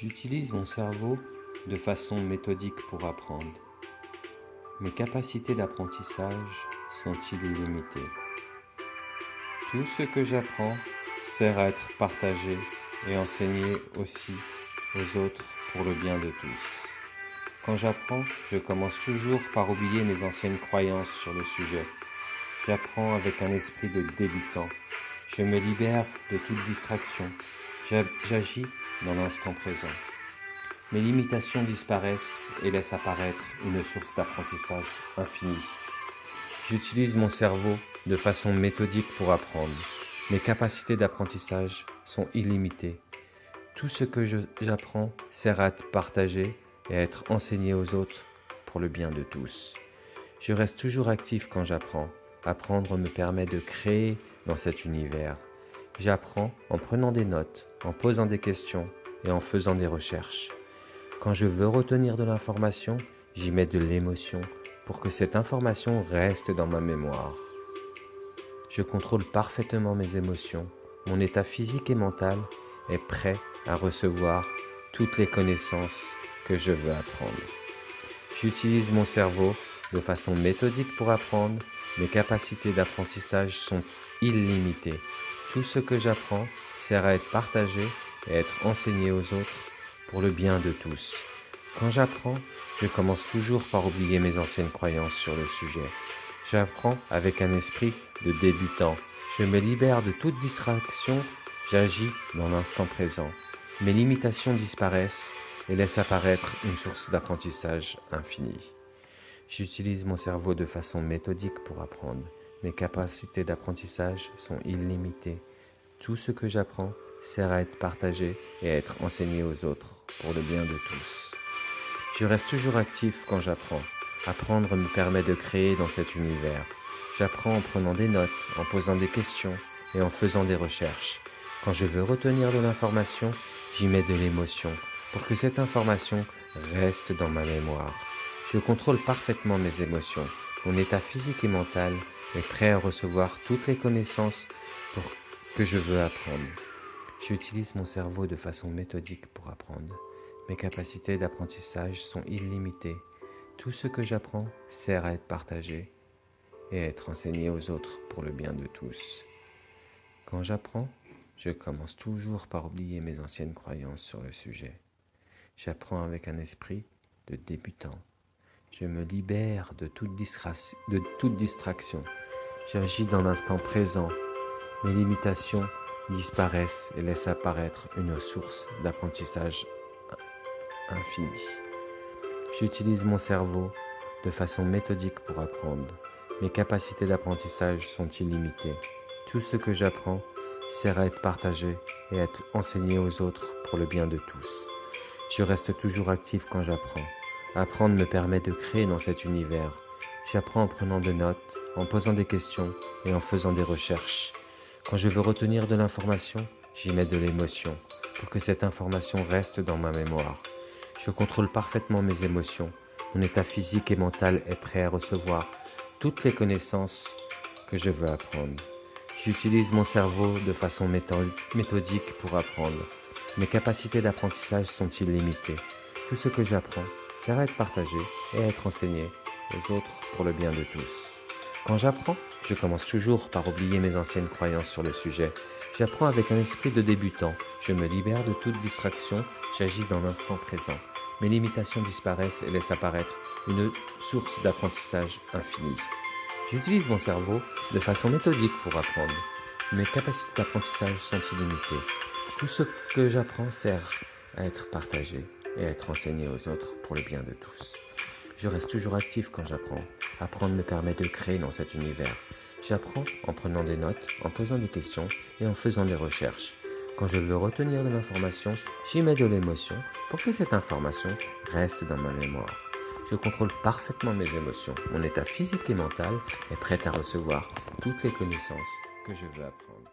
J'utilise mon cerveau de façon méthodique pour apprendre. Mes capacités d'apprentissage sont illimitées. Tout ce que j'apprends sert à être partagé et enseigné aussi aux autres pour le bien de tous. Quand j'apprends, je commence toujours par oublier mes anciennes croyances sur le sujet. J'apprends avec un esprit de débutant. Je me libère de toute distraction. J'agis dans l'instant présent. Mes limitations disparaissent et laissent apparaître une source d'apprentissage infinie. J'utilise mon cerveau de façon méthodique pour apprendre. Mes capacités d'apprentissage sont illimitées. Tout ce que j'apprends sert à être partagé et à être enseigné aux autres pour le bien de tous. Je reste toujours actif quand j'apprends. Apprendre me permet de créer dans cet univers. J'apprends en prenant des notes, en posant des questions et en faisant des recherches. Quand je veux retenir de l'information, j'y mets de l'émotion pour que cette information reste dans ma mémoire. Je contrôle parfaitement mes émotions. Mon état physique et mental est prêt à recevoir toutes les connaissances que je veux apprendre. J'utilise mon cerveau de façon méthodique pour apprendre. Mes capacités d'apprentissage sont illimitées. Tout ce que j'apprends sert à être partagé et à être enseigné aux autres pour le bien de tous. Quand j'apprends, je commence toujours par oublier mes anciennes croyances sur le sujet. J'apprends avec un esprit de débutant. Je me libère de toute distraction. J'agis dans l'instant présent. Mes limitations disparaissent et laissent apparaître une source d'apprentissage infinie. J'utilise mon cerveau de façon méthodique pour apprendre. Mes capacités d'apprentissage sont illimitées. Tout ce que j'apprends sert à être partagé et à être enseigné aux autres pour le bien de tous. Je reste toujours actif quand j'apprends. Apprendre me permet de créer dans cet univers. J'apprends en prenant des notes, en posant des questions et en faisant des recherches. Quand je veux retenir de l'information, j'y mets de l'émotion pour que cette information reste dans ma mémoire. Je contrôle parfaitement mes émotions. Mon état physique et mental est prêt à recevoir toutes les connaissances que je veux apprendre. J'utilise mon cerveau de façon méthodique pour apprendre. Mes capacités d'apprentissage sont illimitées. Tout ce que j'apprends sert à être partagé et à être enseigné aux autres pour le bien de tous. Quand j'apprends, je commence toujours par oublier mes anciennes croyances sur le sujet. J'apprends avec un esprit de débutant. Je me libère de toute distraction. J'agis dans l'instant présent. Mes limitations disparaissent et laissent apparaître une source d'apprentissage infinie. J'utilise mon cerveau de façon méthodique pour apprendre. Mes capacités d'apprentissage sont illimitées. Tout ce que j'apprends sert à être partagé et à être enseigné aux autres pour le bien de tous. Je reste toujours actif quand j'apprends. Apprendre me permet de créer dans cet univers. J'apprends en prenant des notes, en posant des questions et en faisant des recherches. Quand je veux retenir de l'information, j'y mets de l'émotion pour que cette information reste dans ma mémoire. Je contrôle parfaitement mes émotions. Mon état physique et mental est prêt à recevoir toutes les connaissances que je veux apprendre. J'utilise mon cerveau de façon méthodique pour apprendre. Mes capacités d'apprentissage sont illimitées. Tout ce que j'apprends sert à être partagé et à être enseigné aux autres pour le bien de tous. Quand j'apprends, je commence toujours par oublier mes anciennes croyances sur le sujet. J'apprends avec un esprit de débutant. Je me libère de toute distraction. J'agis dans l'instant présent. Mes limitations disparaissent et laissent apparaître une source d'apprentissage infinie. J'utilise mon cerveau de façon méthodique pour apprendre. Mes capacités d'apprentissage sont illimitées. Tout ce que j'apprends sert à être partagé et à être enseigné aux autres pour le bien de tous. Je reste toujours actif quand j'apprends. Apprendre me permet de créer dans cet univers. J'apprends en prenant des notes, en posant des questions et en faisant des recherches. Quand je veux retenir de l'information, j'y mets de l'émotion pour que cette information reste dans ma mémoire. Je contrôle parfaitement mes émotions. Mon état physique et mental est prêt à recevoir toutes les connaissances que je veux apprendre.